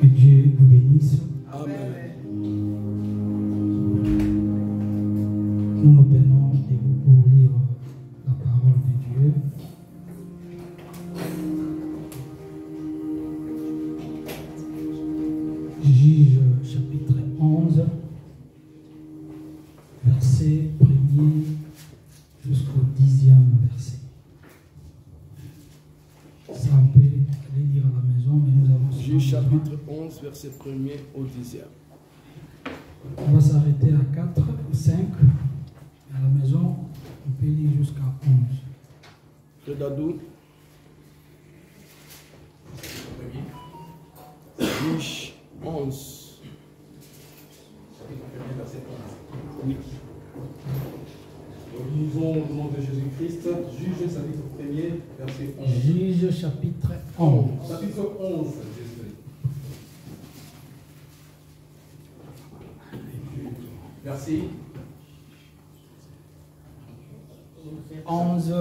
Que Dieu vous bénisse. Amen. Nous nous tenons debout pour lire la parole de Dieu. Juge chapitre 11, verset 1er jusqu'au 10e verset. Ça, on peut aller lire à la maison, mais nous avons... Juge chapitre 11, verset 1er au 10e. On va s'arrêter à 4 ou 5. À la maison, on peut lire jusqu'à 11. Frère Dadou. Juge 11. Oui. Nous lisons au nom de Jésus-Christ, Juge chapitre 1er, verset 11. Juge chapitre 11. Chapitre 11, désolé. Merci. 11,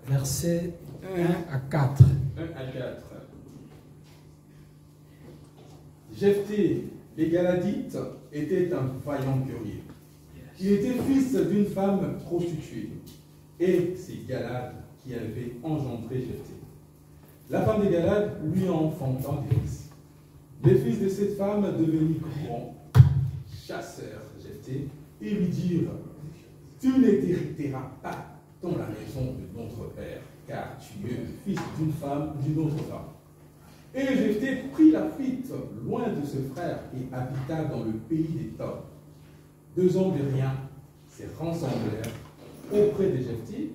verset 1 à 4. 1 à 4. Jephthé, les Galadites, était un vaillant guerrier. Il était fils d'une femme prostituée. Et c'est Galad qui avait engendré Jephthé. La femme de Galad lui enfanta des fils. Les fils de cette femme devenus grands, chassèrent Jephthé et lui dirent: tu n'hériteras pas dans la maison de notre père, car tu es le fils d'une femme, d'une autre femme. Et Jephthé prit la fuite loin de ses frères et habita dans le pays des Tob. 2 hommes de rien se rassemblèrent auprès de Jephthé.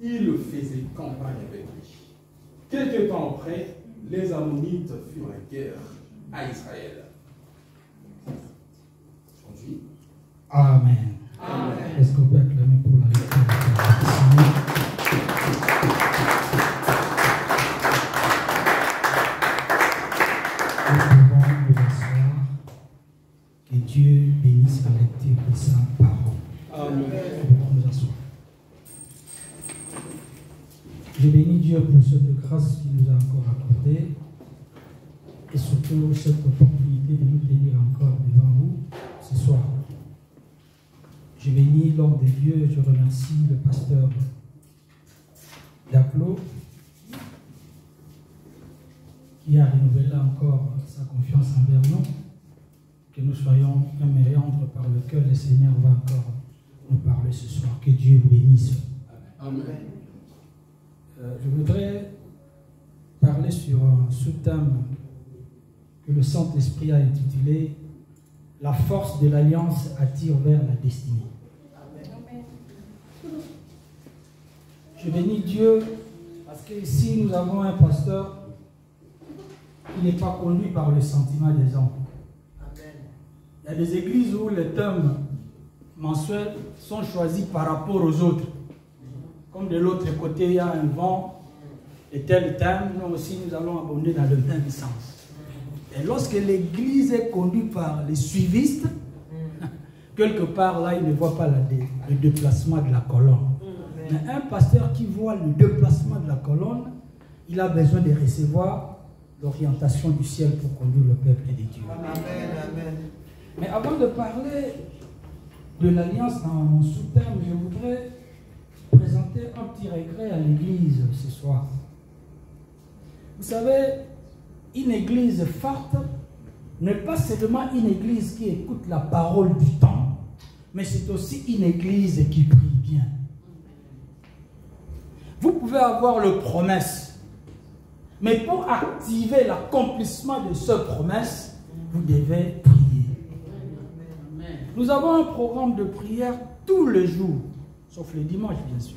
Ils faisaient campagne avec lui. Quelque temps après, les Ammonites firent la guerre à Israël. Amen. Amen. Est-ce qu'on peut acclamer pour la lecture de la parole? Nous pouvons nous asseoir. Que Dieu bénisse la lecture de sa parole. Amen. Nous pouvons nous asseoir. Je bénis Dieu pour cette grâce qu'il nous a encore accordée et surtout cette opportunité de nous tenir encore devant vous ce soir. Je bénis l'homme de Dieu et je remercie le pasteur Daclo qui a renouvelé encore sa confiance envers nous, que nous soyons un méandre par lequel le Seigneur va encore nous parler ce soir. Que Dieu vous bénisse. Amen. Je voudrais parler sur un sous-thème que le Saint-Esprit a intitulé « La force de l'alliance attire vers la destinée ». Je bénis Dieu parce qu'ici nous avons un pasteur qui n'est pas conduit par le sentiment des hommes. Il y a des églises où les thèmes mensuels sont choisis par rapport aux autres. Comme de l'autre côté, il y a un vent et tel thème, nous aussi nous allons abonder dans le même sens. Et lorsque l'église est conduite par les suivistes, quelque part là, il ne voit pas le déplacement de la colonne. Mais un pasteur qui voit le déplacement de la colonne, il a besoin de recevoir l'orientation du ciel pour conduire le peuple de Dieu. Amen. Mais avant de parler de l'alliance dans mon sous-thème, je voudrais présenter un petit regret à l'église ce soir. Vous savez, une église forte n'est pas seulement une église qui écoute la parole du temps, mais c'est aussi une église qui prie bien. Vous pouvez avoir le promesse, mais pour activer l'accomplissement de cette promesse, vous devez prier. Nous avons un programme de prière tous les jours, sauf le dimanche bien sûr.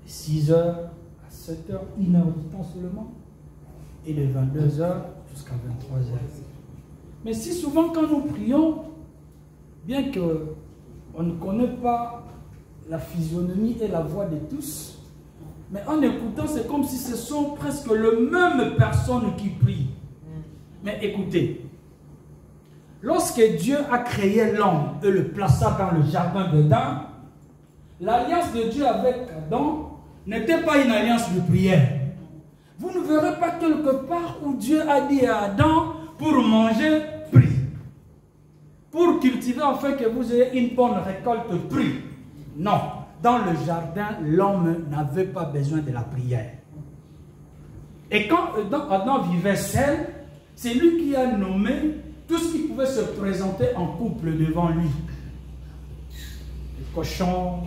6h à 7h, 1 heure du temps seulement, et de 22h jusqu'à 23h. Mais si souvent quand nous prions, bien qu'on ne connaît pas la physionomie et la voix de tous, mais en écoutant, c'est comme si ce sont presque les mêmes personnes qui prient. Mais écoutez, lorsque Dieu a créé l'homme et le plaça dans le jardin d'Éden, l'alliance de Dieu avec Adam n'était pas une alliance de prière. Vous ne verrez pas quelque part où Dieu a dit à Adam, Pour manger, prie. Pour cultiver afin que vous ayez une bonne récolte, prie. Non. Dans le jardin, l'homme n'avait pas besoin de la prière. Et quand Adam vivait seul, c'est lui qui a nommé tout ce qui pouvait se présenter en couple devant lui. Les cochons,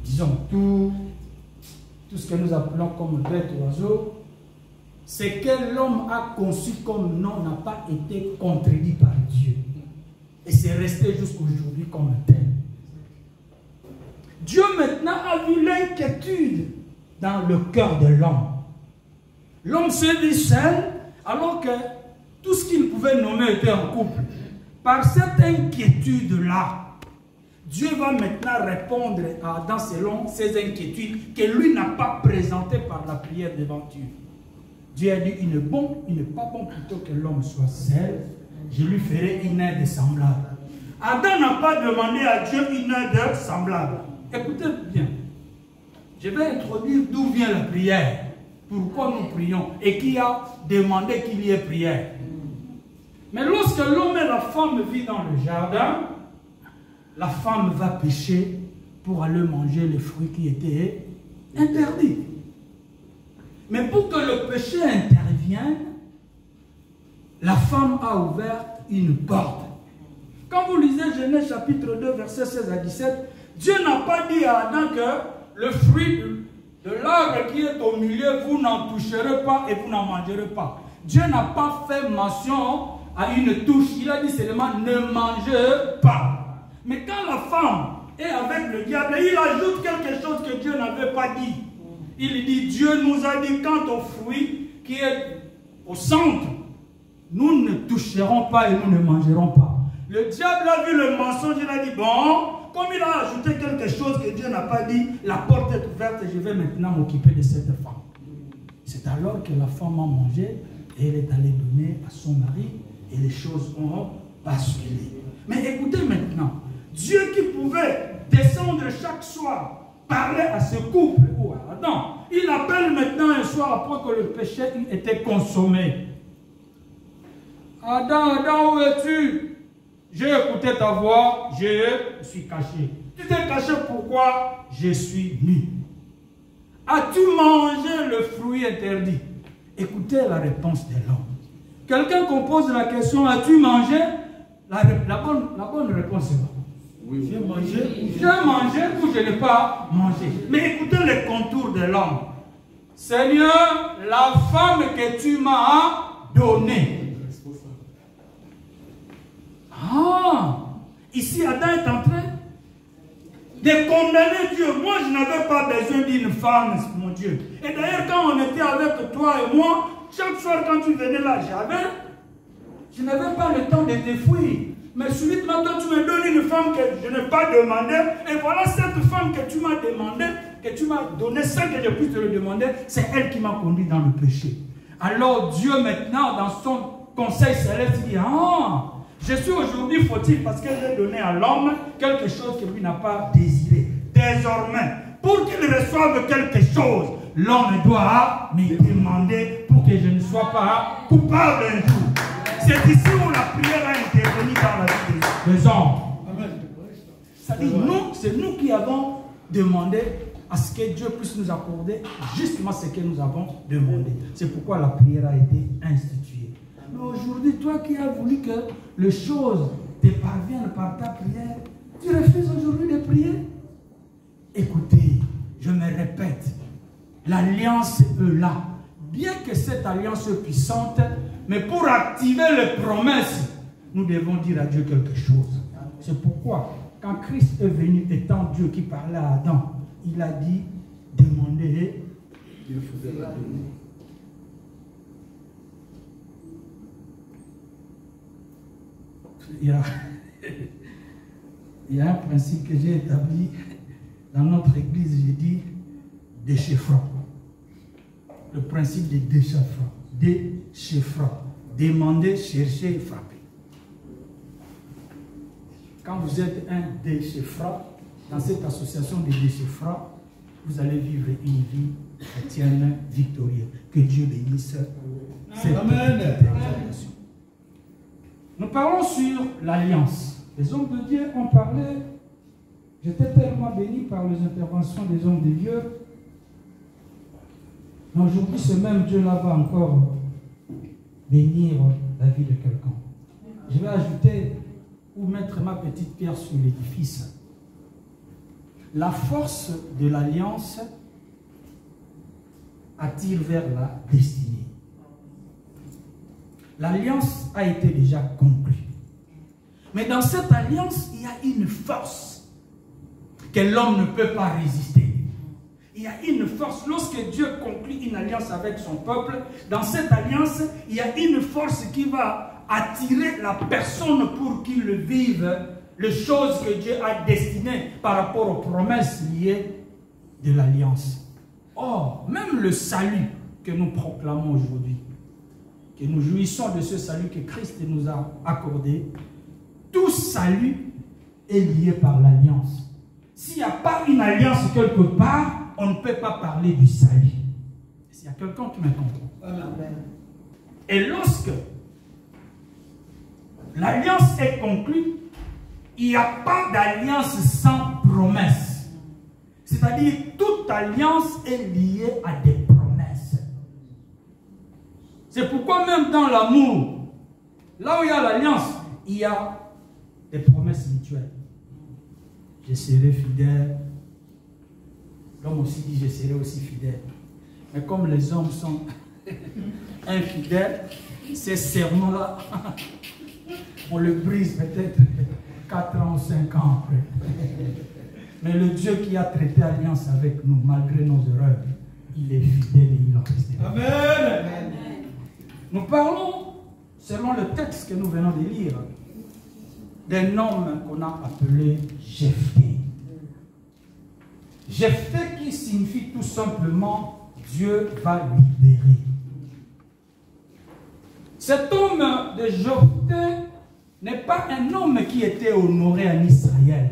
disons tout ce que nous appelons comme bête oiseau, c'est que l'homme a conçu comme nom n'a pas été contredit par Dieu. Et c'est resté jusqu'aujourd'hui comme tel. Dieu maintenant a vu l'inquiétude dans le cœur de l'homme. L'homme se vit seul alors que tout ce qu'il pouvait nommer était en couple. Par cette inquiétude-là, Dieu va maintenant répondre à Adam selon ses inquiétudes que lui n'a pas présentées par la prière devant Dieu. Dieu a dit, il n'est pas bon plutôt que l'homme soit seul, je lui ferai une aide semblable. Adam n'a pas demandé à Dieu une aide semblable. Écoutez bien, je vais introduire d'où vient la prière, pourquoi nous prions et qui a demandé qu'il y ait prière. Mais lorsque l'homme et la femme vivent dans le jardin, la femme va pécher pour aller manger les fruits qui étaient interdits. Mais pour que le péché intervienne, la femme a ouvert une porte. Quand vous lisez Genèse chapitre 2, versets 16 à 17, Dieu n'a pas dit à Adam que le fruit de l'arbre qui est au milieu, vous n'en toucherez pas et vous n'en mangerez pas. Dieu n'a pas fait mention à une touche. Il a dit seulement ne mangez pas. Mais quand la femme est avec le diable, il ajoute quelque chose que Dieu n'avait pas dit. Il dit, Dieu nous a dit, quant au fruit qui est au centre, nous ne toucherons pas et nous ne mangerons pas. Le diable a vu le mensonge, il a dit, bon, comme il a ajouté quelque chose que Dieu n'a pas dit, la porte est ouverte et je vais maintenant m'occuper de cette femme. C'est alors que la femme a mangé et elle est allée donner à son mari et les choses ont basculé. Mais écoutez maintenant, Dieu qui pouvait descendre chaque soir, parler à ce couple ou à Adam, il appelle maintenant un soir après que le péché était consommé. Adam, Adam, où es-tu? J'ai écouté ta voix, je suis caché. Tu t'es caché pourquoi? Je suis nu. As-tu mangé le fruit interdit? Écoutez la réponse de l'homme. Quelqu'un qu'on pose la question, as-tu mangé? La bonne réponse est non. Oui. J'ai mangé ou je n'ai pas mangé. Mais écoutez les contours de l'homme. Seigneur, la femme que tu m'as donnée. Ah, ici Adam est en train de condamner Dieu. Moi, je n'avais pas besoin d'une femme, mon Dieu. Et d'ailleurs, quand on était avec toi et moi, chaque soir quand tu venais là, je n'avais pas le temps de te fuir. Mais subitement, toi, tu me donnes une femme que je n'ai pas demandé. Et voilà cette femme que tu m'as demandé, que tu m'as donnée sans que je puisse te le demander. C'est elle qui m'a conduit dans le péché. Alors Dieu maintenant, dans son conseil céleste, dit, ah, je suis aujourd'hui fautif parce que j'ai donné à l'homme quelque chose que lui n'a pas désiré. Désormais, pour qu'il reçoive quelque chose, l'homme doit me demander pour que je ne sois pas coupable un jour. C'est ici où la prière a intervenu dans la vie des hommes. C'est-à-dire, c'est nous qui avons demandé à ce que Dieu puisse nous accorder justement ce que nous avons demandé. C'est pourquoi la prière a été instituée. Mais aujourd'hui, toi qui as voulu que les choses te parviennent par ta prière, tu refuses aujourd'hui de prier? Écoutez, je me répète, l'alliance est là. Bien que cette alliance puissante, mais pour activer les promesses, nous devons dire à Dieu quelque chose. C'est pourquoi, quand Christ est venu, étant Dieu qui parlait à Adam, il a dit, demandez. Dieu faisait la donner. Il y a un principe que j'ai établi dans notre église, j'ai dit déchiffrant. Le principe de déchiffrant. Déchiffrant. Demander, chercher et frapper. Quand vous êtes un déchiffrant, dans cette association de déchiffrants, vous allez vivre une vie chrétienne victorieuse. Que Dieu bénisse cette intervention. Nous parlons sur l'alliance. Les hommes de Dieu ont parlé. J'étais tellement béni par les interventions des hommes de Dieu. Mais aujourd'hui, ce même Dieu-là va encore bénir la vie de quelqu'un. Je vais ajouter ou mettre ma petite pierre sur l'édifice. La force de l'alliance attire vers la destinée. L'alliance a été déjà conclue. Mais dans cette alliance, il y a une force que l'homme ne peut pas résister. Il y a une force. Lorsque Dieu conclut une alliance avec son peuple, dans cette alliance, il y a une force qui va attirer la personne pour qu'il vive les choses que Dieu a destinées par rapport aux promesses liées de l'alliance. Or, même le salut que nous proclamons aujourd'hui, que nous jouissons de ce salut que Christ nous a accordé, tout salut est lié par l'alliance. S'il n'y a pas une alliance quelque part, on ne peut pas parler du salut. S'il y a quelqu'un qui me comprend. Amen. Et lorsque l'alliance est conclue, il n'y a pas d'alliance sans promesse. C'est-à-dire, toute alliance est liée à des promesses. C'est pourquoi même dans l'amour, là où il y a l'alliance, il y a des promesses mutuelles. Je serai fidèle. L'homme aussi dit, je serai aussi fidèle. Mais comme les hommes sont infidèles, ces serments-là, on le brise peut-être 4 ans ou 5 ans après. Mais le Dieu qui a traité alliance avec nous, malgré nos erreurs, il est fidèle et il en reste. Amen. Amen. Nous parlons, selon le texte que nous venons de lire, d'un homme qu'on a appelé Jephthé. Jephthé qui signifie tout simplement Dieu va libérer. Cet homme de Jephthé n'est pas un homme qui était honoré en Israël.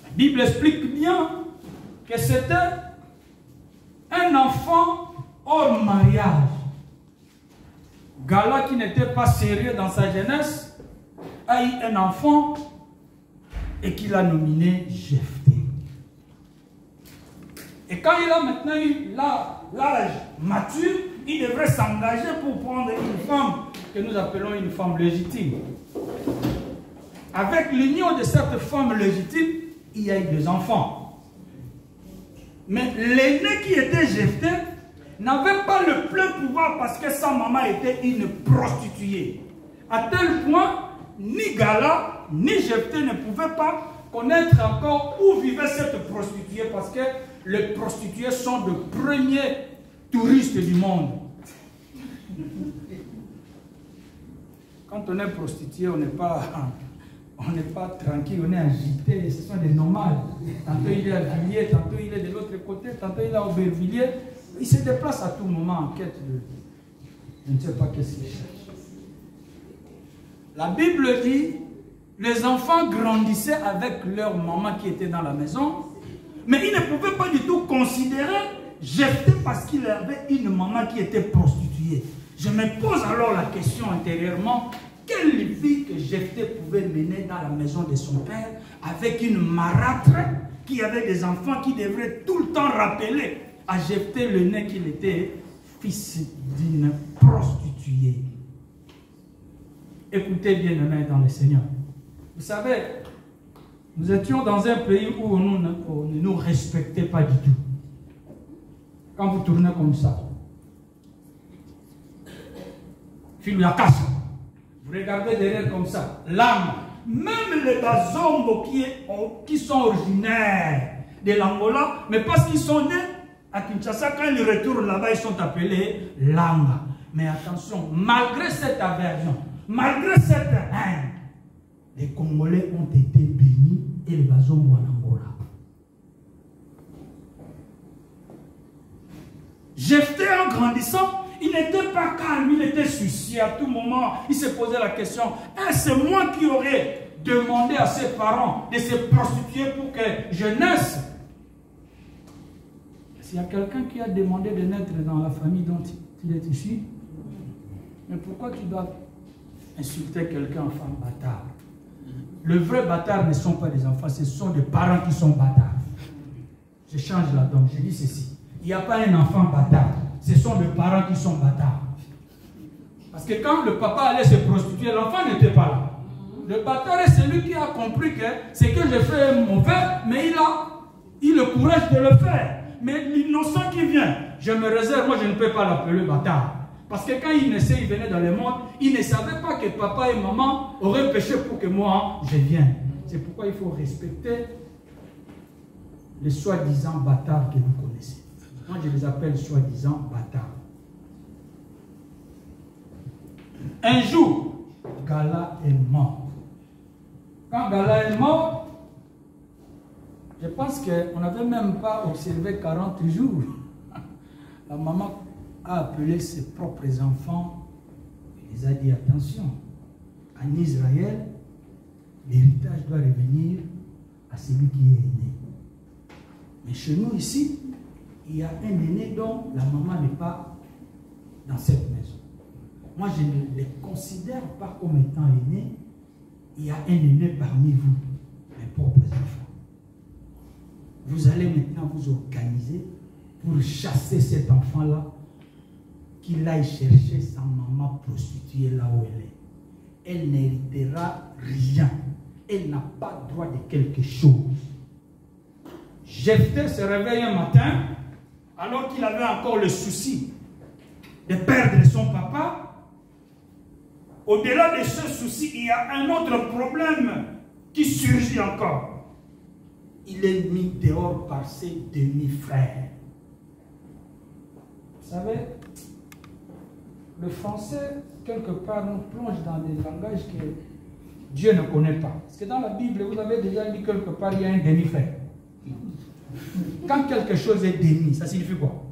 La Bible explique bien que c'était un enfant hors mariage. Gala qui n'était pas sérieux dans sa jeunesse a eu un enfant et qu'il a nominé Jephthé. Et quand il a maintenant eu l'âge mature, il devrait s'engager pour prendre une femme que nous appelons une femme légitime. Avec l'union de cette femme légitime, il y a eu des enfants. Mais l'aîné qui était Jephthé n'avait pas le plein pouvoir parce que sa maman était une prostituée. À tel point, ni Gala, ni Jephthé ne pouvaient pas connaître encore où vivait cette prostituée parce que les prostituées sont de premiers touristes du monde. Quand on est prostitué, on n'est pas tranquille, on est agité, ce sont des nomades. Tantôt il est à Villiers, tantôt il est de l'autre côté, tantôt il est à Aubervilliers. Il se déplace à tout moment en quête de... Je ne sais pas qu'est-ce qu'il cherche. La Bible dit, les enfants grandissaient avec leur maman qui était dans la maison, mais ils ne pouvaient pas du tout considérer Jephthé parce qu'il avait une maman qui était prostituée. Je me pose alors la question intérieurement, quelle vie que Jephthé pouvait mener dans la maison de son père avec une marâtre qui avait des enfants qui devraient tout le temps rappeler à Jephthé le nez qu'il était fils d'une prostituée. Écoutez bien, aimés dans le Seigneur. Vous savez, nous étions dans un pays où on ne nous respectait pas du tout. Quand vous tournez comme ça, film la casse, vous regardez derrière comme ça, l'âme, même les Bazombo qui sont originaires de l'Angola, mais parce qu'ils sont nés à Kinshasa, quand ils retournent là-bas, ils sont appelés Langa. Mais attention, malgré cette aversion, malgré cette haine, les Congolais ont été bénis et les Bazombo en Angola. Jephthé, en grandissant, il n'était pas calme, il était soucieux à tout moment. Il se posait la question, est-ce moi qui aurais demandé à ses parents de se prostituer pour que je naisse? S'il y a quelqu'un qui a demandé de naître dans la famille dont il est issu, mais pourquoi tu dois insulter quelqu'un, enfant bâtard. Le vrai bâtard ne sont pas des enfants, ce sont des parents qui sont bâtards. Je change la donne, je dis ceci. Il n'y a pas un enfant bâtard, ce sont des parents qui sont bâtards. Parce que quand le papa allait se prostituer, l'enfant n'était pas là. Le bâtard est celui qui a compris que c'est que je fais mauvais, mais il a le courage de le faire. Mais l'innocent qui vient, je me réserve, moi je ne peux pas l'appeler bâtard. Parce que quand il naissait, il venait dans le monde, il ne savait pas que papa et maman auraient péché pour que moi, je vienne. C'est pourquoi il faut respecter les soi-disant bâtards que vous connaissez. Moi, je les appelle soi-disant bâtards. Un jour, Gala est mort. Quand Gala est mort, je pense qu'on n'avait même pas observé 40 jours. La maman a appelé ses propres enfants et les a dit attention, en Israël, l'héritage doit revenir à celui qui est aîné. Mais chez nous ici, il y a un aîné dont la maman n'est pas dans cette maison. Moi, je ne les considère pas comme étant aînés. Il y a un aîné parmi vous, mes propres enfants. Vous allez maintenant vous organiser pour chasser cet enfant-là, qu'il aille chercher sa maman prostituée là où elle est. Elle n'héritera rien. Elle n'a pas droit de quelque chose. Jephthé se réveille un matin, alors qu'il avait encore le souci de perdre son papa. Au-delà de ce souci, il y a un autre problème qui surgit encore. Il est mis dehors par ses demi-frères. Vous savez, le français, quelque part, nous plonge dans des langages que Dieu ne connaît pas. Parce que dans la Bible, vous avez déjà dit quelque part, il y a un demi-frère. Quand quelque chose est demi, ça signifie quoi?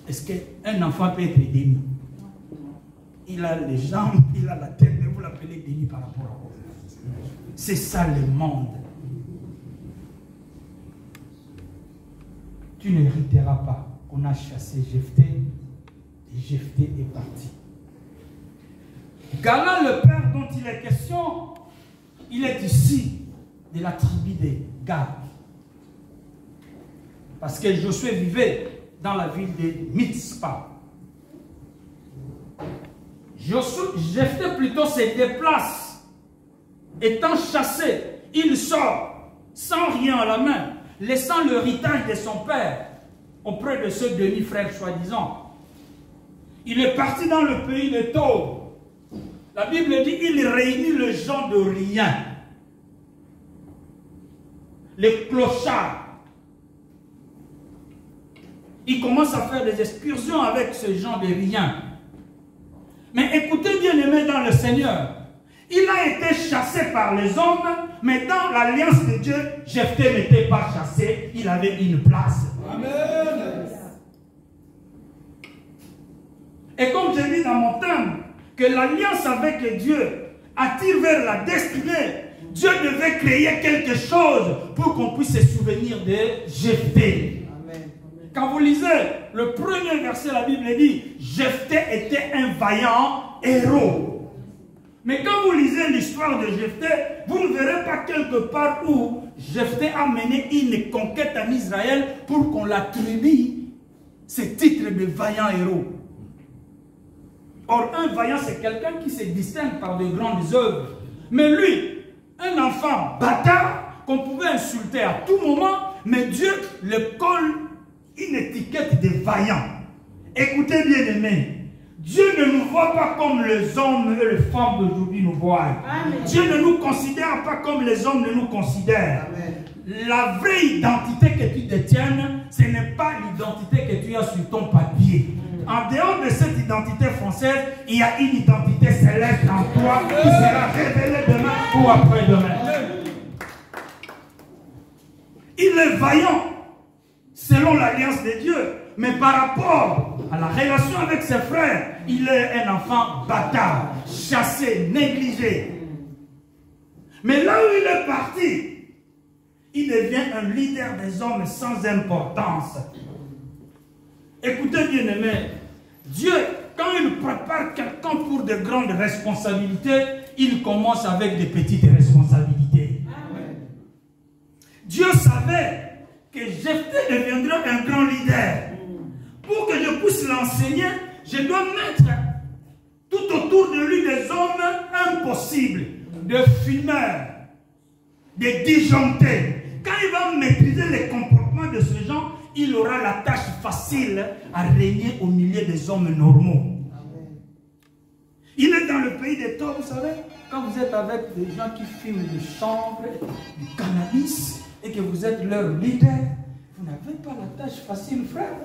Est-ce qu'un enfant peut être demi? Il a les jambes, il a la tête, mais vous l'appelez demi par rapport à quoi? C'est ça le monde. Tu n'hériteras pas. On a chassé Jephthé et Jephthé est parti. Gala, le père dont il est question, il est ici, de la tribu de Gad. Parce que Josué vivait dans la ville de Mitzpah. Jephthé plutôt se déplace. Étant chassé, il sort sans rien à la main, laissant l'héritage de son père auprès de ce demi-frère soi-disant. Il est parti dans le pays de Tob. La Bible dit il réunit les gens de rien, les clochards. Il commence à faire des excursions avec ces gens de rien. Mais écoutez bien aimé dans le Seigneur, il a été chassé par les hommes, mais dans l'alliance de Dieu, Jephthé n'était pas chassé, il avait une place. Amen. Et comme j'ai dit dans mon thème, que l'alliance avec Dieu attire vers la destinée, Dieu devait créer quelque chose pour qu'on puisse se souvenir de Jephthé. Amen. Quand vous lisez le premier verset, la Bible dit, Jephthé était un vaillant héros. Mais quand vous lisez l'histoire de Jephthé, vous ne verrez pas quelque part où Jephthé a mené une conquête en Israël pour qu'on l'attribue ce titre de vaillant héros. Or, un vaillant, c'est quelqu'un qui se distingue par de grandes œuvres. Mais lui, un enfant bâtard qu'on pouvait insulter à tout moment, mais Dieu le colle une étiquette de vaillant. Écoutez bien aimé, Dieu ne nous voit pas comme les hommes et les femmes d'aujourd'hui nous voient. Amen. Dieu ne nous considère pas comme les hommes ne nous considèrent. Amen. La vraie identité que tu détiennes, ce n'est pas l'identité que tu as sur ton papier. En dehors de cette identité française, il y a une identité céleste en toi qui sera révélée demain ou après-demain. Il est vaillant selon l'alliance de Dieu, mais par rapport à la relation avec ses frères, il est un enfant bâtard, chassé, négligé. Mais là où il est parti, il devient un leader des hommes sans importance. Écoutez bien aimé, Dieu, quand il prépare quelqu'un de grandes responsabilités, il commence avec des petites responsabilités. Amen. Dieu savait que Jephthé deviendrait un grand leader. Pour que je puisse l'enseigner, je dois mettre tout autour de lui des hommes impossibles, de fumeurs, de disjonctés. Quand il va maîtriser les comportements de ce genre, il aura la tâche facile à régner au milieu des hommes normaux. Il est dans le pays des torts, vous savez, quand vous êtes avec des gens qui fument du chanvre, du cannabis, et que vous êtes leur leader, vous n'avez pas la tâche facile, frère.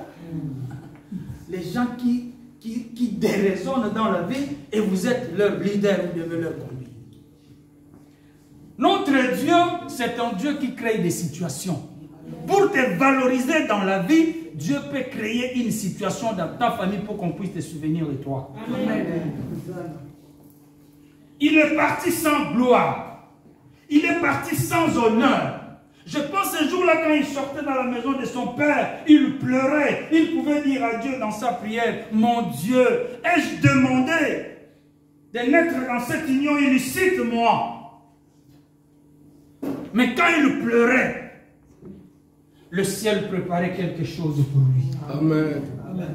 Les gens qui déraisonnent dans la vie, et vous êtes leur leader, vous devez leur conduire. Notre Dieu, c'est un Dieu qui crée des situations. Pour te valoriser dans la vie, Dieu peut créer une situation dans ta famille pour qu'on puisse te souvenir de toi. Amen. Il est parti sans gloire. Il est parti sans honneur. Je pense ce jour-là, quand il sortait dans la maison de son père, il pleurait. Il pouvait dire à Dieu dans sa prière, mon Dieu, ai-je demandé de naître dans cette union illicite, moi? Mais quand il pleurait, le ciel préparait quelque chose pour lui. Amen. Amen.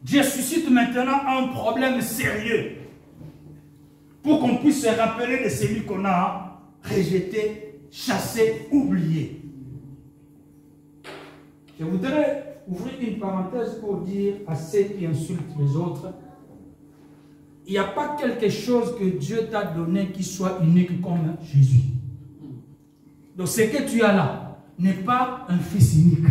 Dieu suscite maintenant un problème sérieux pour qu'on puisse se rappeler de celui qu'on a rejeté, chassé, oublié. Je voudrais ouvrir une parenthèse pour dire à ceux qui insultent les autres, il n'y a pas quelque chose que Dieu t'a donné qui soit unique comme Jésus. Donc ce que tu as là n'est pas un fils unique.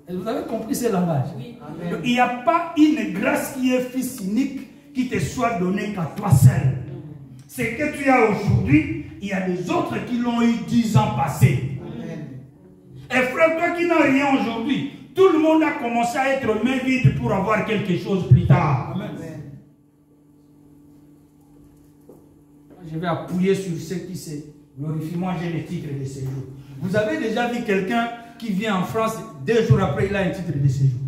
Vous avez compris ce langage? Oui. Donc, il n'y a pas une grâce qui est fils unique qui te soit donnée qu'à toi seul. Ce que tu as aujourd'hui, il y a des autres qui l'ont eu 10 ans passés. Amen. Et frère, toi qui n'as rien aujourd'hui, tout le monde a commencé à être main vide pour avoir quelque chose plus tard. Amen. Je vais appuyer sur ceux qui se glorifient. Moi, j'ai les titres de séjour. Vous avez déjà vu quelqu'un qui vient en France, 2 jours après, il a un titre de séjour.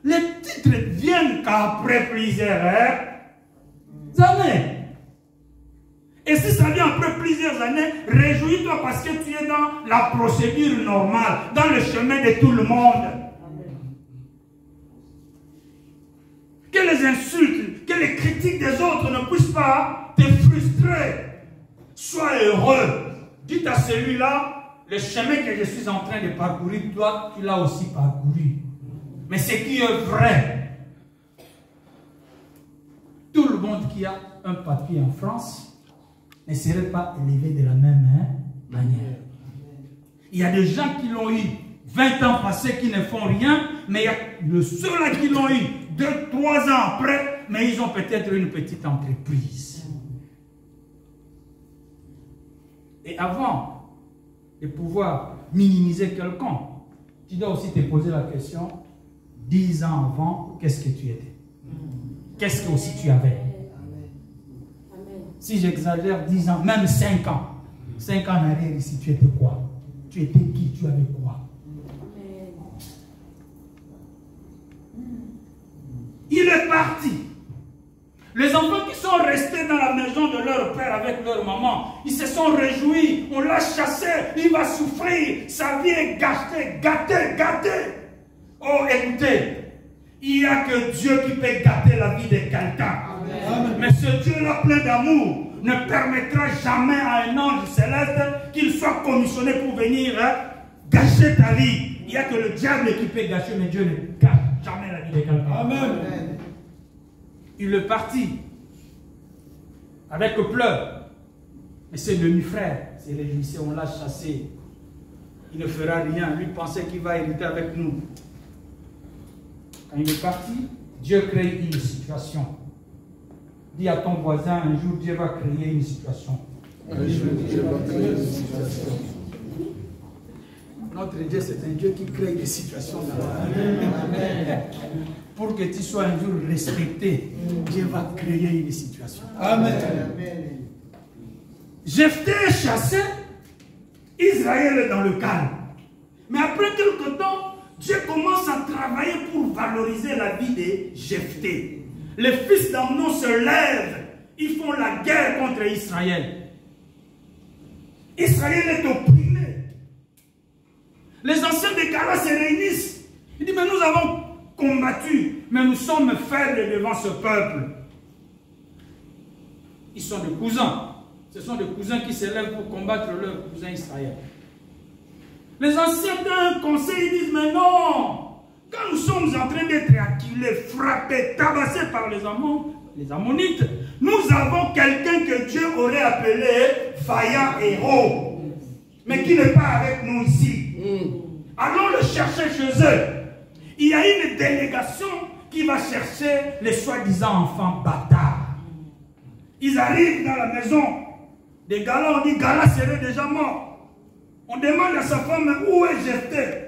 Les titres viennent qu'après plusieurs années. Et si ça vient après plusieurs années, réjouis-toi parce que tu es dans la procédure normale, dans le chemin de tout le monde. Que les insultes, que les critiques des autres ne puissent pas te frustrer. Sois heureux. Dites à celui-là, le chemin que je suis en train de parcourir, toi, tu l'as aussi parcouru. Mais ce qui est vrai, tout le monde qui a un papier en France ne serait pas élevé de la même manière. Il y a des gens qui l'ont eu 20 ans passés qui ne font rien, mais il y a ceux-là qui l'ont eu 2-3 ans après, mais ils ont peut-être une petite entreprise. Et avant de pouvoir minimiser quelqu'un, tu dois aussi te poser la question, 10 ans avant, qu'est-ce que tu étais? Qu'est-ce que aussi tu avais? Si j'exagère 10 ans, même 5 ans. 5 ans en arrière ici, tu étais quoi? Tu étais qui? Tu avais quoi? Il est parti. Les enfants qui sont restés dans la maison de leur père avec leur maman, ils se sont réjouis, on l'a chassé, il va souffrir, sa vie est gâtée, gâtée. Oh, écoutez, il n'y a que Dieu qui peut gâter la vie de quelqu'un. Mais ce Dieu-là plein d'amour ne permettra jamais à un ange céleste qu'il soit commissionné pour venir gâcher ta vie. Il n'y a que le diable qui peut gâcher, mais Dieu ne gâche jamais la vie de quelqu'un. Amen. Il est parti avec pleurs. Mais ses demi-frères s'est réjouissé, on l'a chassé. Il ne fera rien. Lui pensait qu'il va hériter avec nous. Quand il est parti, Dieu crée une situation. Dis à ton voisin, un jour Dieu va créer une situation. Un jour Dieu va créer une situation. Notre Dieu, c'est un Dieu qui crée des situations dans la vie. Amen. Pour que tu sois un jour respecté, Dieu va créer une situation. Amen. Jephthé est chassé, Israël est dans le calme. Mais après quelque temps, Dieu commence à travailler pour valoriser la vie de Jephthé. Les fils d'Amnon se lèvent, ils font la guerre contre Israël. Israël est opprimé. Les anciens de Gala se réunissent. Ils disent, mais nous avons combattu, mais nous sommes faibles devant ce peuple. Ils sont des cousins. Ce sont des cousins qui se lèvent pour combattre leur cousin Israël. Les anciens d'un conseil disent, mais non, quand nous sommes en train d'être acculés, frappés, tabassés par les Ammonites, nous avons quelqu'un que Dieu aurait appelé vaillant héros, mais qui n'est pas avec nous ici. Allons le chercher chez eux. Il y a une délégation qui va chercher les soi-disant enfants bâtards. Ils arrivent dans la maison des Galas, on dit Gala serait déjà mort. On demande à sa femme où est Jephthé.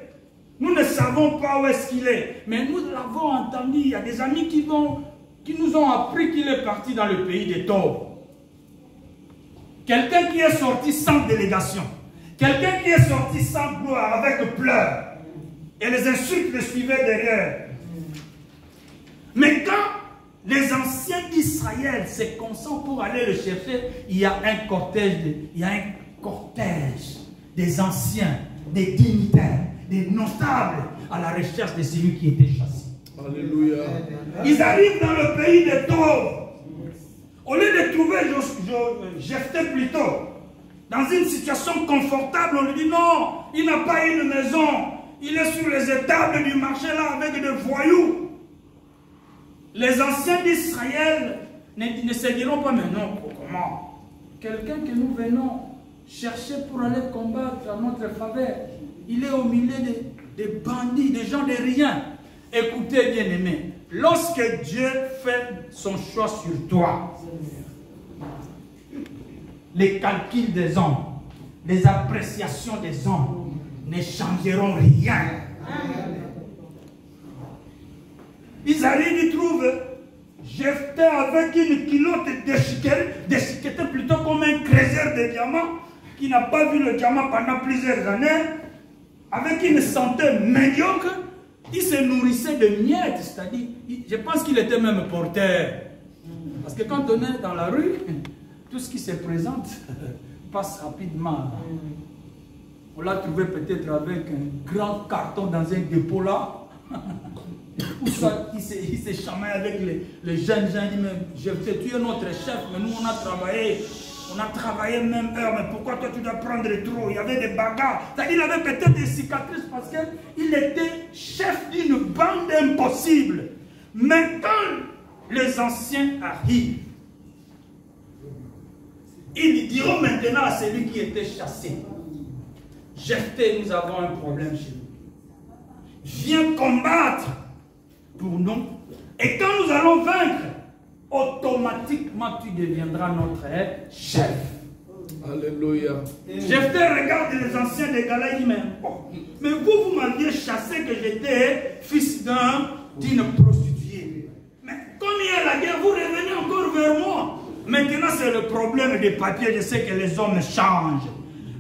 Nous ne savons pas où est-ce qu'il est, mais nous l'avons entendu. Il y a des amis qui nous ont appris qu'il est parti dans le pays des Tours. Quelqu'un qui est sorti sans délégation, quelqu'un qui est sorti sans gloire, avec pleurs, et les insultes le suivaient derrière. Mais quand les anciens d'Israël se concentrent pour aller le chercher, il y a un cortège, des anciens, des dignitaires, des notables à la recherche de celui qui était chassé. Alléluia. Ils arrivent dans le pays des Tauves. Au lieu de trouver Jephthé plutôt dans une situation confortable, on lui dit non, il n'a pas une maison, il est sur les étables du marché là avec des voyous. Les anciens d'Israël ne se diront pas, mais non, comment? Quelqu'un que nous venons chercher pour aller combattre à notre faveur, il est au milieu des bandits, des gens de rien. Écoutez, bien-aimés, lorsque Dieu fait son choix sur toi, les calculs des hommes, les appréciations des hommes ne changeront rien. Ils arrivent, ils trouvent Jephthé avec une culotte déchiquetée plutôt comme un créseur de diamants qui n'a pas vu le diamant pendant plusieurs années, avec une santé médiocre. Il se nourrissait de miettes, c'est-à-dire, je pense qu'il était même porteur. Parce que quand on est dans la rue, tout ce qui se présente passe rapidement. On l'a trouvé peut-être avec un grand carton dans un dépôt là. Ou soit il s'est chamaillé avec les jeunes gens. Il dit, mais Jephthé, tu es notre chef, mais nous on a travaillé même heure, mais pourquoi toi tu dois prendre trop? Il y avait des bagarres. Il avait peut-être des cicatrices parce qu'il était chef d'une bande impossible. Mais quand les anciens arrivent, ils diront maintenant à celui qui était chassé, Jephthé, nous avons un problème chez nous. Viens combattre pour nous. Et quand nous allons vaincre, automatiquement tu deviendras notre chef. Alléluia. Jephthé regarde les anciens des Gala et dit, mais vous m'aviez chassé que j'étais fils d'une prostituée. Mais comme il y a la guerre, vous revenez encore vers moi. Maintenant c'est le problème des papiers, je sais que les hommes changent.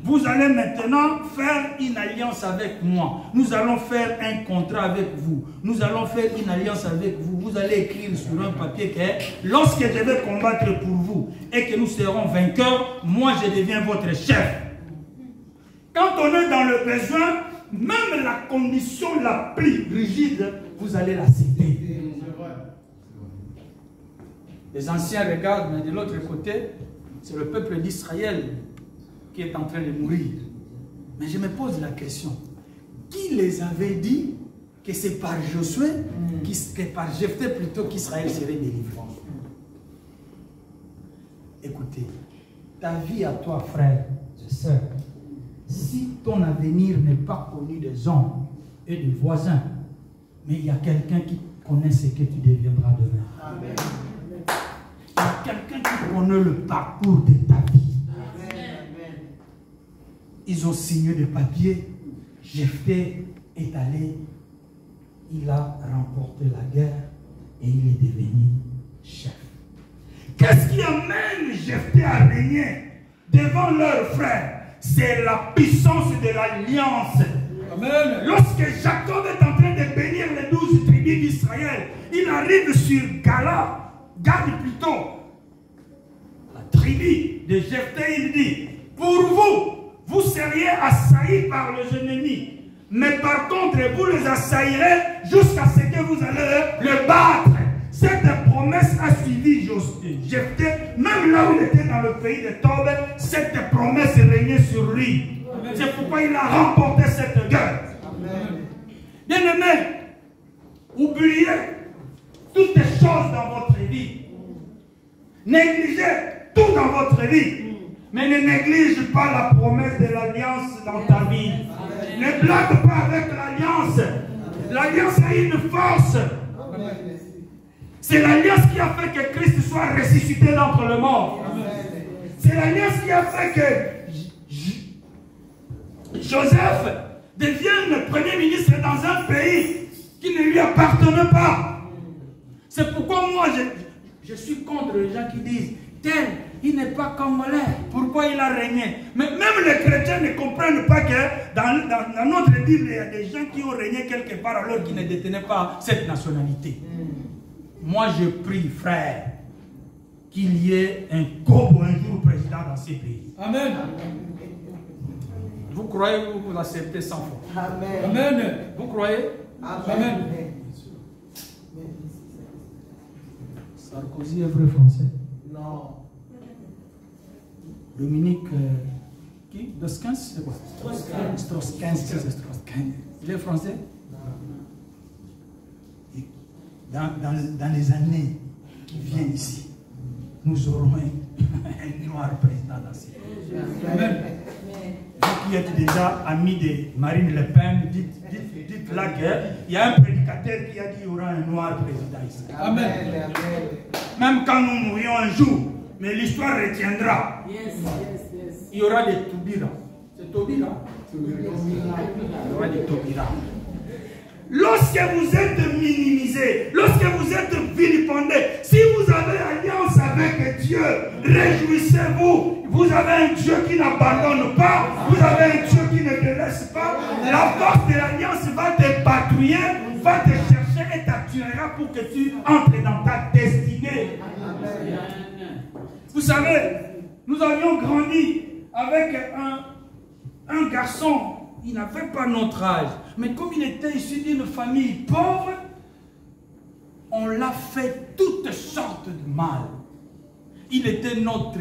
Vous allez maintenant faire une alliance avec moi. Nous allons faire un contrat avec vous. Nous allons faire une alliance avec vous. Vous allez écrire sur un papier que lorsque je vais combattre pour vous et que nous serons vainqueurs, moi je deviens votre chef. Quand on est dans le besoin, même la condition la plus rigide, vous allez l'accepter. Les anciens regardent, mais de l'autre côté, c'est le peuple d'Israël qui est en train de mourir. Mais je me pose la question, qui les avait dit que c'est par Josué, que par Jephthé plutôt qu'Israël serait délivré? Écoutez, ta vie à toi, frère et sœur, si ton avenir n'est pas connu des hommes et des voisins, mais il y a quelqu'un qui connaît ce que tu deviendras demain. Amen. Il y a quelqu'un qui connaît le parcours de ta vie. Ils ont signé des papiers. Jephthé est allé. Il a remporté la guerre et il est devenu chef. Qu'est-ce qui amène Jephthé à régner devant leurs frères? C'est la puissance de l'alliance. Amen. Lorsque Jacob est en d'Israël. Il arrive sur Gad plutôt, la tribu de Jephthé. Il dit, pour vous, vous seriez assaillis par les ennemis. Mais par contre, vous les assaillerez jusqu'à ce que vous allez le battre. Cette promesse a suivi Jephthé, même là où il était dans le pays de Tob, cette promesse régnait sur lui. C'est pourquoi il a remporté cette guerre. Bien-aimés, oubliez toutes les choses dans votre vie. Négligez tout dans votre vie. Mais ne néglige pas la promesse de l'alliance dans ta vie. Ne blague pas avec l'alliance. L'alliance a une force. C'est l'alliance qui a fait que Christ soit ressuscité d'entre le mort. C'est l'alliance qui a fait que Joseph devienne premier ministre dans un pays qui ne lui appartenait pas. C'est pourquoi moi je suis contre les gens qui disent tel, il n'est pas congolais, pourquoi il a régné? Mais même les chrétiens ne comprennent pas que dans notre Bible, il y a des gens qui ont régné quelque part alors qu'ils ne détenaient pas cette nationalité. Moi, je prie, frère, qu'il y ait un Kobo un jour président dans ces pays. Amen. Vous croyez ou vous acceptez sans faute? Amen. Amen. Vous croyez? Amen. Sarkozy est vrai français? Non. Dominique, qui? Strauss-Kahn, c'est quoi? Strauss-Kahn, c'est Strauss-Kahn. Il est français? Dans les années qui viennent ici, nous aurons un noir président dans ces pays. Amen. Vous qui êtes déjà amis de Marine Le Pen, dites là qu'il y a un prédicateur qui a dit qu'il y aura un noir président ici. Amen. Même quand nous mourrions un jour, mais l'histoire retiendra. Il y aura des Toubira. C'est Toubira? Il y aura des Toubira. Lorsque vous êtes minimisé, lorsque vous êtes vilipendé, si vous avez alliance avec Dieu, réjouissez-vous. Vous avez un Dieu qui n'abandonne pas, vous avez un Dieu qui ne te laisse pas. La force de l'alliance va te patrouiller, va te chercher et t'attirera pour que tu entres dans ta destinée. Vous savez, nous avions grandi avec un garçon. Il n'avait pas notre âge. Mais comme il était issu d'une famille pauvre, on l'a fait toutes sortes de mal. Il était notre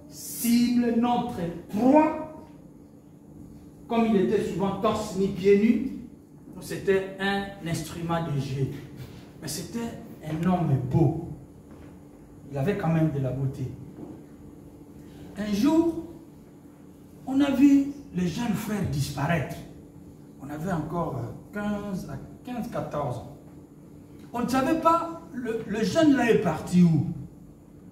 cible, notre proie. Comme il était souvent torse ni pieds nus, c'était un instrument de jeu. Mais c'était un homme beau. Il avait quand même de la beauté. Un jour, on a vu les jeunes frères disparaître. On avait encore 15-14 ans. On ne savait pas, le jeune là est parti où?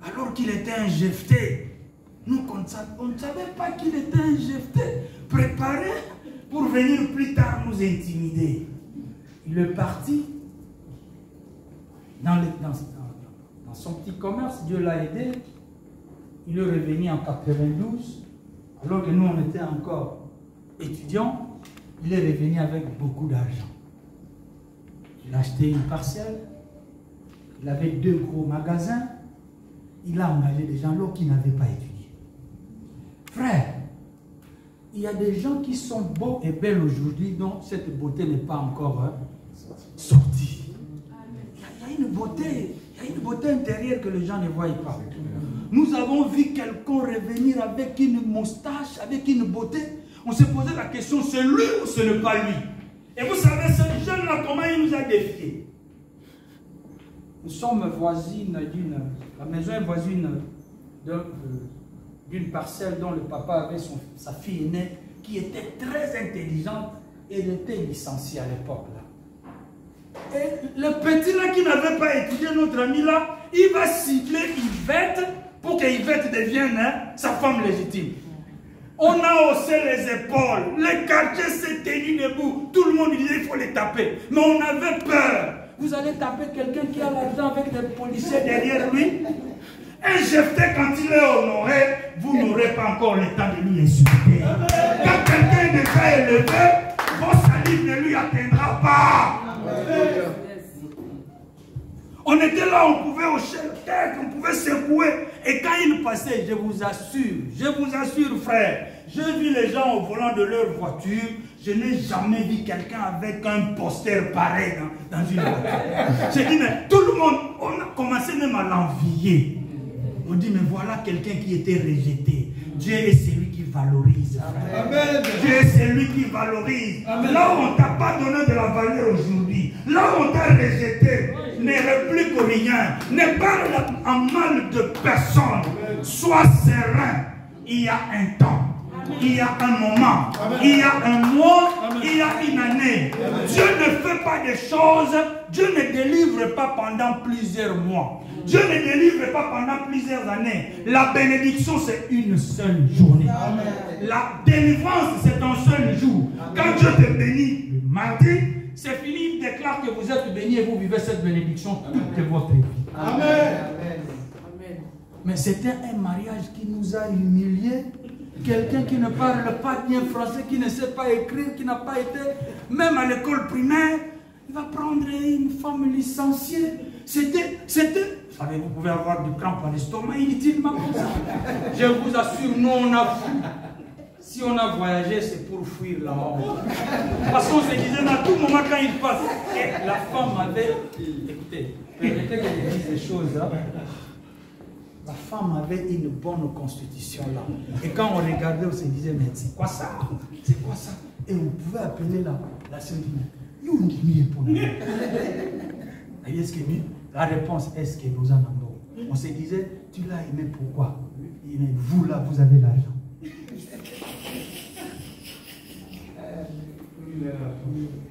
Alors qu'il était un Jephthé. Nous, on ne savait pas qu'il était un Jephthé, préparé pour venir plus tard nous intimider. Il est parti dans son petit commerce, Dieu l'a aidé. Il est revenu en 92. Alors que nous, on était encore étudiants, il est revenu avec beaucoup d'argent. Il a acheté une parcelle, il avait 2 gros magasins, il a engagé des gens alors qu'ils n'avaient pas étudié. Frère, il y a des gens qui sont beaux et belles aujourd'hui dont cette beauté n'est pas encore sortie. Il y a une beauté intérieure que les gens ne voient pas. Nous avons vu quelqu'un revenir avec une moustache, avec une beauté. On s'est posé la question, c'est lui ou ce n'est pas lui? Et vous savez, ce jeune-là, comment il nous a défiés? Nous sommes voisines la maison est voisine d'une parcelle dont le papa avait sa fille aînée qui était très intelligente et elle était licenciée à l'époque là. Et le petit là qui n'avait pas étudié, notre ami là, il va cibler Yvette pour que Yvette devienne sa femme légitime. On a haussé les épaules, les quartiers s'est tenu debout, tout le monde disait il faut les taper. Mais on avait peur. Vous allez taper quelqu'un qui a l'argent avec des policiers derrière lui. Un Jephthé, quand il est honoré, vous n'aurez pas encore le temps de lui insulter. Quand quelqu'un est déjà élevé, vos salives ne lui atteindra pas. On était là, on pouvait hocher la tête, on pouvait secouer. Et quand il passait, je vous assure frère, j'ai vu les gens au volant de leur voiture, je n'ai jamais vu quelqu'un avec un poster pareil dans une voiture. J'ai dit, mais tout le monde, on a commencé même à l'envier. On dit, mais voilà quelqu'un qui était rejeté. Dieu est celui qui valorise. Amen. Dieu est celui qui valorise. Amen. Là où on ne t'a pas donné de la valeur aujourd'hui, là où on t'a rejeté, ne réplique rien, ne parle en mal de personne. Sois serein. Il y a un temps, il y a un moment, il y a un mois, il y a une année. Dieu ne fait pas des choses, Dieu ne délivre pas pendant plusieurs mois. Dieu ne délivre pas pendant plusieurs années. La bénédiction, c'est une seule journée. Amen. La délivrance, c'est un seul jour. Amen. Quand Dieu te bénit le mardi, c'est fini. Il déclare que vous êtes béni et vous vivez cette bénédiction toute votre vie. Amen. Amen. Mais c'était un mariage qui nous a humiliés. Quelqu'un qui ne parle pas bien français, qui ne sait pas écrire, qui n'a pas été même à l'école primaire, il va prendre une femme licenciée. C'était, vous savez, vous pouvez avoir du crampe à l'estomac inutilement comme ça. Je vous assure, nous on a fui. Si on a voyagé, c'est pour fuir la mort. Parce qu'on se disait, à tout moment quand il passe, et la femme avait, écoutez, permettez que je dise des choses là. La femme avait une bonne constitution là. Et quand on regardait, on se disait, mais c'est quoi ça? C'est quoi ça? Et on pouvait appeler la sœur, nous on dit pour nous. Est-ce que la réponse est-ce que nous en avons? On se disait, tu l'as aimé pourquoi? Il dit, vous là, vous avez l'argent.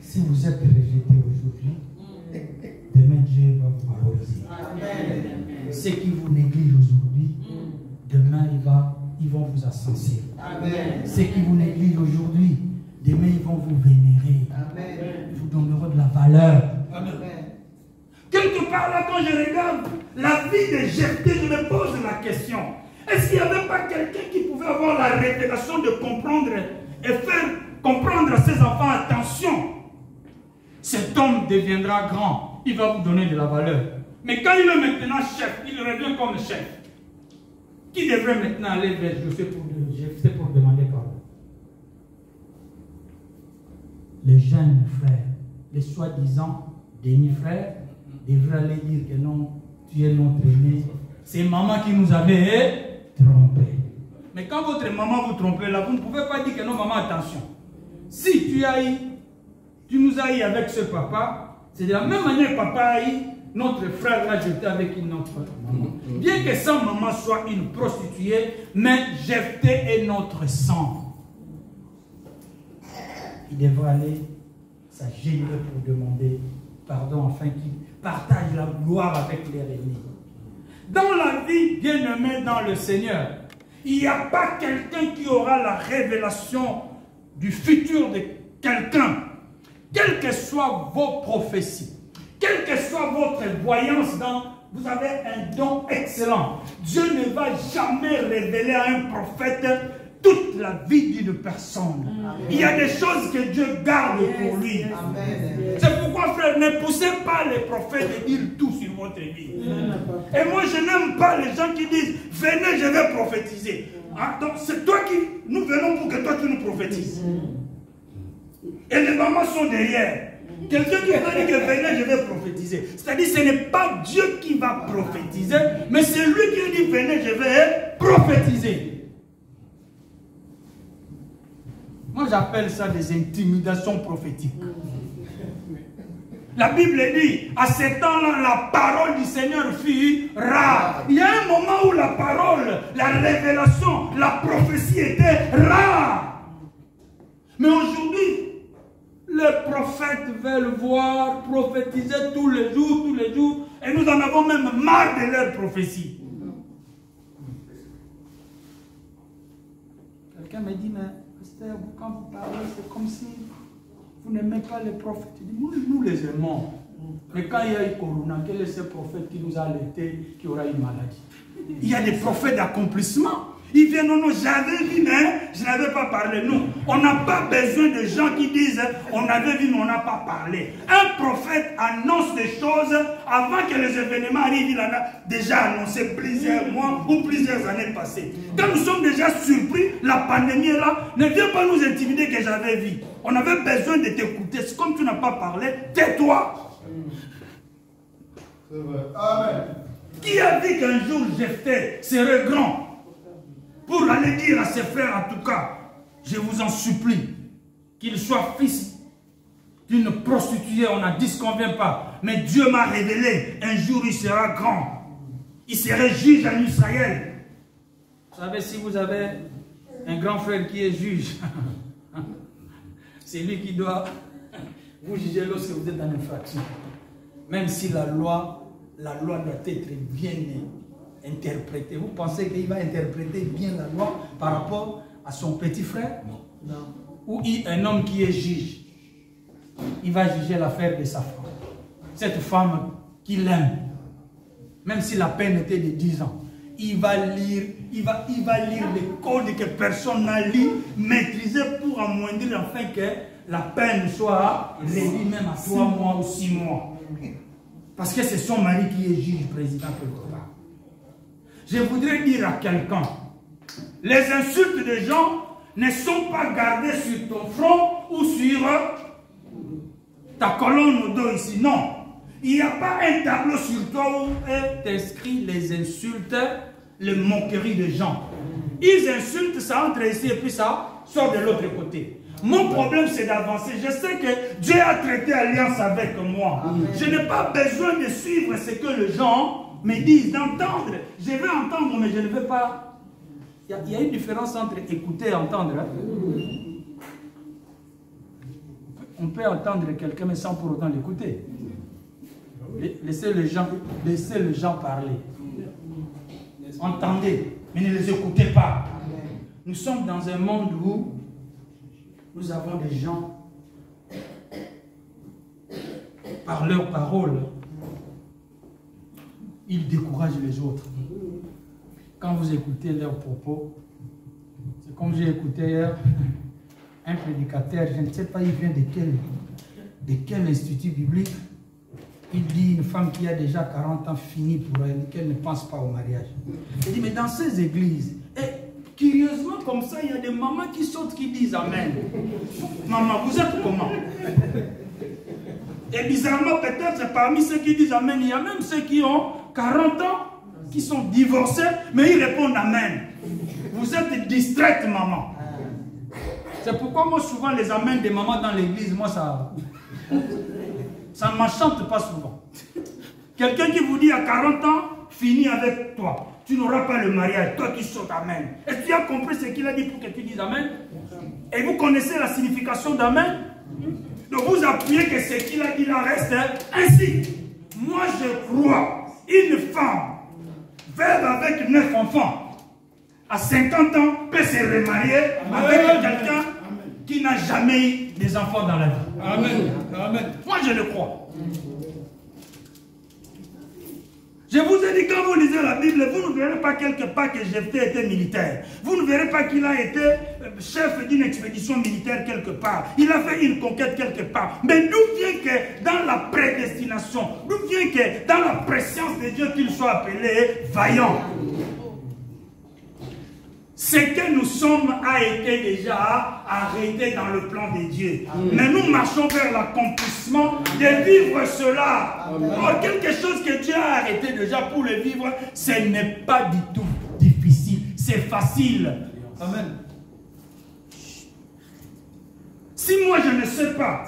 Si vous êtes rejeté aujourd'hui, demain Dieu va vous valoriser. Ceux qui vous négligent aujourd'hui, demain ils vont vous ascenser. Ceux qui vous négligent aujourd'hui, demain ils vont vous vénérer. Ils vous donneront de la valeur. Amen. Quelque part là, quand je regarde la vie de Jephthé, je me pose la question. Est-ce qu'il n'y avait pas quelqu'un qui pouvait avoir la révélation de comprendre et faire comprendre à ses enfants, attention, cet homme deviendra grand, il va vous donner de la valeur. Mais quand il est maintenant chef, il revient comme chef. Qui devrait maintenant aller vers Jephthé pour demander pardon? Les jeunes frères, les soi-disant demi-frères, devraient aller dire que non, tu es notre aîné. C'est maman qui nous avait trompés. Mais quand votre maman vous trompe là, vous ne pouvez pas dire que non, maman, attention. Si tu nous as eu avec ce papa, c'est de la même manière papa a eu notre frère l'a jeté avec une autre maman. Bien que sa maman soit une prostituée, mais Jephthé est notre sang. Il devrait aller s'agenouiller pour demander pardon afin qu'il partage la gloire avec les ennemis. Dans la vie, bien-aimé dans le Seigneur, il n'y a pas quelqu'un qui aura la révélation du futur de quelqu'un, quelles que soient vos prophéties, quelle que soit votre voyance, vous avez un don excellent. Dieu ne va jamais révéler à un prophète toute la vie d'une personne. Amen. Il y a des choses que Dieu garde pour lui. C'est pourquoi, frère, ne poussez pas les prophètes de dire tout sur votre vie. Et moi, je n'aime pas les gens qui disent, venez, je vais prophétiser. Ah, donc, c'est toi qui... Nous venons pour que toi, tu nous prophétises. Et les mamans sont derrière. Quelqu'un qui va dire que venez, je vais prophétiser. C'est-à-dire, ce n'est pas Dieu qui va prophétiser, mais c'est lui qui dit, venez, je vais prophétiser. Moi, j'appelle ça des intimidations prophétiques. La Bible dit, à ce temps-là, la parole du Seigneur fut rare. Il y a un moment où la parole, la révélation, la prophétie était rare. Mais aujourd'hui, les prophètes veulent voir prophétiser tous les jours, et nous en avons même marre de leur prophétie. Quelqu'un me dit, mais pasteur, quand vous parlez, c'est comme si vous n'aimez pas les prophètes. Nous les aimons. Mais quand il y a eu Corona, quel est ce prophète qui nous a alerté qu'il y aura une maladie? Il y a des prophètes d'accomplissement. Ils viennent, non, j'avais vu, mais je n'avais pas parlé. Non, on n'a pas besoin de gens qui disent, on avait vu, mais on n'a pas parlé. Un prophète annonce des choses avant que les événements arrivent. Il en a déjà annoncé plusieurs mois ou plusieurs années passées. Quand nous sommes déjà surpris, la pandémie est là, ne viens pas nous intimider que j'avais vu. On avait besoin de t'écouter. Comme tu n'as pas parlé, tais-toi. C'est vrai. Amen. Qui a dit qu'un jour Jephthé serait grand pour aller dire à ses frères, en tout cas, je vous en supplie, qu'il soit fils d'une prostituée, on a dit ce qu'on ne vient pas. Mais Dieu m'a révélé, un jour il sera grand. Il serait juge en Israël. Vous savez, si vous avez un grand frère qui est juge, c'est lui qui doit vous juger lorsque vous êtes en infraction. Même si la loi doit être bien interprétée. Vous pensez qu'il va interpréter bien la loi par rapport à son petit frère? Non. Ou un homme qui est juge. Il va juger l'affaire de sa femme. Cette femme qu'il aime. Même si la peine était de 10 ans. Il va lire les codes que personne n'a lu, maîtrisé pour amoindrir afin que la peine soit réduite même à 3 mois ou 6 mois. Parce que c'est son mari qui est juge président quelque part. Je voudrais dire à quelqu'un, les insultes des gens ne sont pas gardées sur ton front ou sur ta colonne au dos ici. Non. Il n'y a pas un tableau sur toi où est inscrit les insultes, les moqueries des gens. Ils insultent, ça entre ici et puis ça sort de l'autre côté. Mon problème, c'est d'avancer. Je sais que Dieu a traité alliance avec moi. Amen. Je n'ai pas besoin de suivre ce que les gens me disent, d'entendre. Je vais entendre, mais je ne vais pas... Il y a une différence entre écouter et entendre. Hein? On peut entendre quelqu'un, mais sans pour autant l'écouter. Laissez les gens parler. Entendez, mais ne les écoutez pas. Nous sommes dans un monde où nous avons des gens, par leurs paroles, ils découragent les autres. Quand vous écoutez leurs propos, c'est comme j'ai écouté hier un prédicateur, je ne sais pas il vient de quel institut biblique. Il dit une femme qui a déjà 40 ans fini pour elle, qu'elle ne pense pas au mariage. Il dit, mais dans ces églises, curieusement, comme ça, il y a des mamans qui sautent, qui disent Amen. Maman, vous êtes comment? Et bizarrement, peut-être, parmi ceux qui disent Amen, il y a même ceux qui ont 40 ans, qui sont divorcés, mais ils répondent Amen. Vous êtes distraite, maman. C'est pourquoi moi, souvent, les Amen des mamans dans l'église, moi, ça ne m'enchante pas souvent. Quelqu'un qui vous dit à 40 ans, fini avec toi. Tu n'auras pas le mariage, toi qui sautes Amen. Est-ce que tu as compris ce qu'il a dit pour que tu dises Amen? Et vous connaissez la signification d'Amen? Donc vous appuyez que ce qu'il a dit là reste ainsi. Moi je crois, une femme, veuve avec 9 enfants, à 50 ans, peut se remarier avec quelqu'un qui n'a jamais eu des enfants dans la vie. Amen. Amen. Moi je le crois. Je vous ai dit, quand vous lisez la Bible, vous ne verrez pas quelque part que Jephthé était militaire. Vous ne verrez pas qu'il a été chef d'une expédition militaire quelque part. Il a fait une conquête quelque part. Mais d'où vient que dans la prédestination, d'où vient que dans la préscience de Dieu qu'il soit appelé vaillant? Ce que nous sommes a été déjà arrêté dans le plan de Dieu. Mais nous marchons vers l'accomplissement de vivre cela. Or, quelque chose que Dieu a arrêté déjà pour le vivre, ce n'est pas du tout difficile. C'est facile. Amen. Si moi je ne sais pas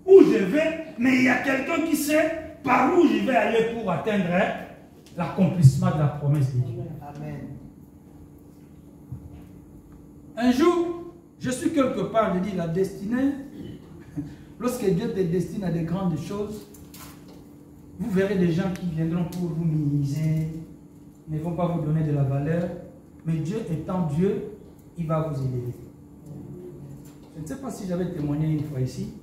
où je vais, mais il y a quelqu'un qui sait par où je vais aller pour atteindre l'accomplissement de la promesse de Dieu. Amen. Un jour, je suis quelque part, je dis la destinée. Lorsque Dieu te destine à de grandes choses, vous verrez des gens qui viendront pour vous minimiser, ne vont pas vous donner de la valeur, mais Dieu étant Dieu, il va vous élever. Je ne sais pas si j'avais témoigné une fois ici.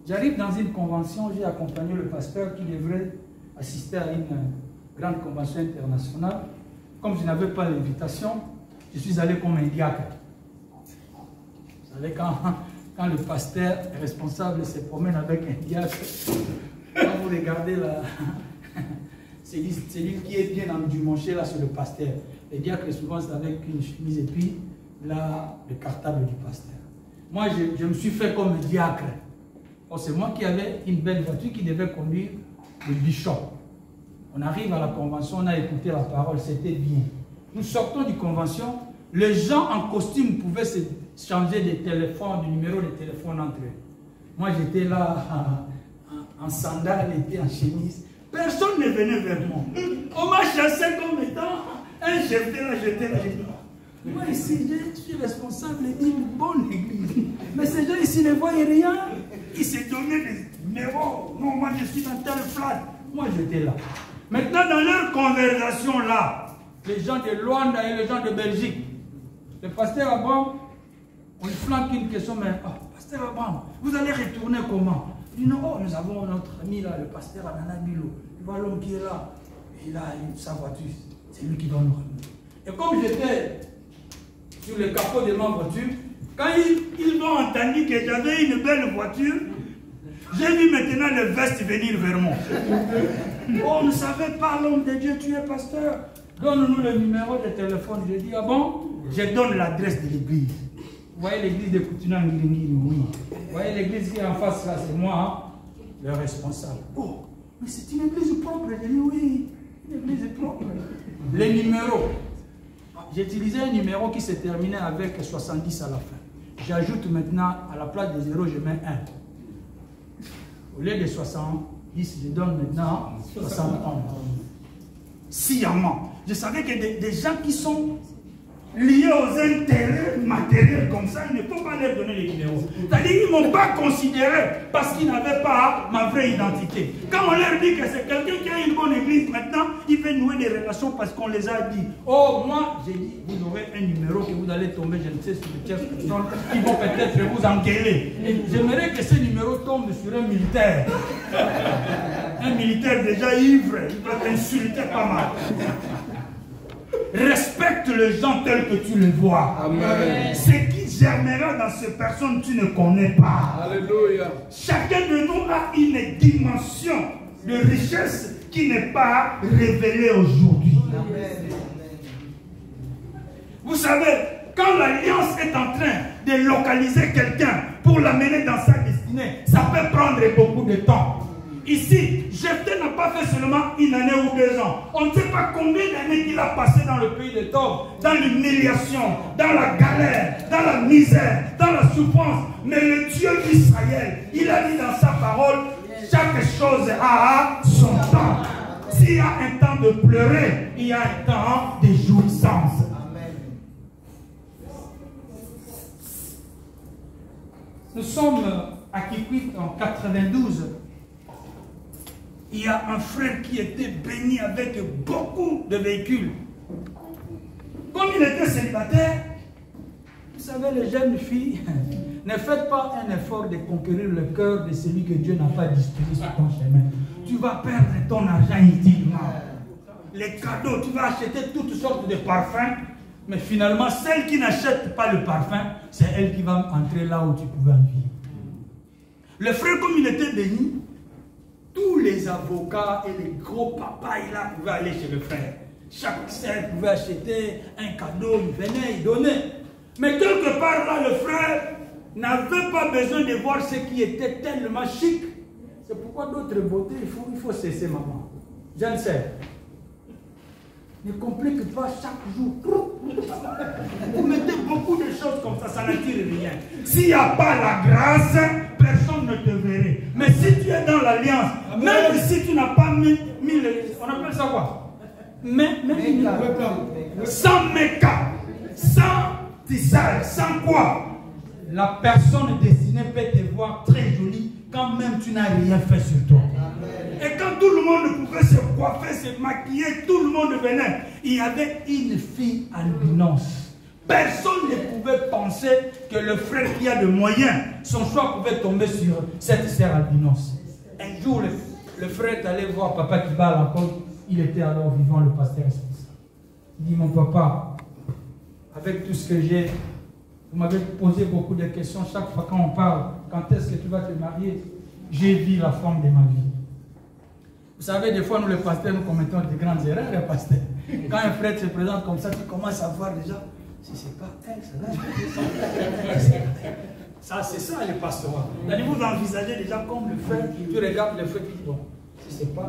J'arrive dans une convention, j'ai accompagné le pasteur qui devrait assister à une grande convention internationale. Comme je n'avais pas l'invitation, je suis allé comme un diacre. Vous savez, quand le pasteur responsable se promène avec un diacre, quand vous regardez là, c'est lui qui est bien endumanché là sur le pasteur. Le diacre souvent c'est avec une chemise et puis là le cartable du pasteur. Moi je me suis fait comme un diacre. Oh, c'est moi qui avais une belle voiture qui devait conduire le bishop. On arrive à la convention, on a écouté la parole, c'était bien. Nous sortons du convention, les gens en costume pouvaient se changer des téléphones, du numéro de téléphone entre eux. Moi j'étais là en sandales et en chemise. Personne ne venait vers moi. On m'a chassé comme étant un chef de là, j'étais là. Moi ici, je suis responsable d'une bonne église. Mais ces gens ici ne voient rien. Ils se donnaient des numéros. Non, moi je suis dans telle flat. Moi j'étais là. Maintenant, dans leur conversation là, les gens de Luanda et les gens de Belgique, le pasteur Abraham, on lui flanque une question, mais pasteur Abraham, vous allez retourner comment? Il dit non, nous avons notre ami là, le pasteur Anana Bilo. Tu vois l'homme qui est là, il a sa voiture, c'est lui qui doit nous ramener. Et comme j'étais sur le capot de ma voiture, quand ils m'ont entendu que j'avais une belle voiture, j'ai vu maintenant le veste venir vers moi. Oh, on ne savait pas, l'homme de Dieu, tu es pasteur. Donne-nous le numéro de téléphone. Je dis, ah bon? Je donne l'adresse de l'église. Vous voyez l'église de Koutina Ngilingiri? Oui. Vous voyez l'église qui est en face là, c'est moi, hein, le responsable. Oh, mais c'est une église propre. Je dis, oui, une église propre. Les numéros. J'utilisais un numéro qui se terminait avec 70 à la fin. J'ajoute maintenant, à la place de 0, je mets 1. Au lieu de 70, je donne maintenant 71. Sciemment. Je savais que des gens qui sont liés aux intérêts matériels comme ça, il ne faut pas leur donner les numéros. C'est-à-dire qu'ils ne m'ont pas considéré parce qu'ils n'avaient pas ma vraie identité. Quand on leur dit que c'est quelqu'un qui a une bonne église, maintenant, il fait nouer des relations parce qu'on les a dit. Oh, moi, j'ai dit, vous aurez un numéro que vous allez tomber, je ne sais, sur le tiers personnes qui vont peut-être vous engueuler. Et j'aimerais que ce numéro tombe sur un militaire. Un militaire déjà ivre, il va t'insulter pas mal. Respecte les gens tels que tu les vois. Amen. Ce qui germera dans ces personnes, tu ne connais pas. Alléluia. Chacun de nous a une dimension de richesse qui n'est pas révélée aujourd'hui. Vous savez, quand l'alliance est en train de localiser quelqu'un pour l'amener dans sa destinée, ça peut prendre beaucoup de temps. Ici, Jephthé n'a pas fait seulement une année ou 2 ans. On ne sait pas combien d'années il a passé dans le pays de Tob, dans l'humiliation, dans la galère, dans la misère, dans la souffrance. Mais le Dieu d'Israël, il a dit dans sa parole, chaque chose a son temps. S'il y a un temps de pleurer, il y a un temps de jouissance. Nous sommes à Kikwit en 92. Il y a un frère qui était béni avec beaucoup de véhicules. Comme il était célibataire, vous savez, les jeunes filles, ne faites pas un effort de conquérir le cœur de celui que Dieu n'a pas disposé sur ton chemin. Tu vas perdre ton argent inutilement. Les cadeaux, tu vas acheter toutes sortes de parfums, mais finalement, celle qui n'achète pas le parfum, c'est elle qui va entrer là où tu pouvais en vivre. Le frère, comme il était béni, tous les avocats et les gros papas, là, pouvaient aller chez le frère. Chaque sœur pouvait acheter un cadeau, il venait, il donnait. Mais quelque part là, le frère n'avait pas besoin de voir ce qui était tellement chic. C'est pourquoi d'autres beautés, il faut cesser, maman. Je ne sais. Ne complique pas chaque jour. Vous mettez beaucoup de choses comme ça n'attire rien. S'il n'y a pas la grâce, personne ne te verrait. Mais si tu es dans l'alliance, même si tu n'as pas mis on appelle ça quoi? Sans méca, sans tissage, sans quoi? La personne destinée peut te voir très jolie quand même tu n'as rien fait sur toi. Et quand tout le monde pouvait se coiffer, se maquiller, tout le monde venait. Il y avait une fille albinos. Personne ne pouvait penser que le frère qui a de moyens, son choix pouvait tomber sur cette sœur albinos. Un jour, le frère est allé voir papa qui bat à la côte. Il était alors vivant, le pasteur responsable. Il dit, mon papa, avec tout ce que j'ai. Vous m'avez posé beaucoup de questions chaque fois quand on parle. Quand est-ce que tu vas te marier? J'ai vu la femme de ma vie. Vous savez, des fois, nous les pasteurs, nous commettons de grandes erreurs, les pasteurs. Quand un frère se présente comme ça, tu commences à voir déjà, si c'est pas elle, ça, c'est ça, les pasteurs. Vous envisagez déjà comme le frère, tu regardes le frère, tu dis, bon, si c'est pas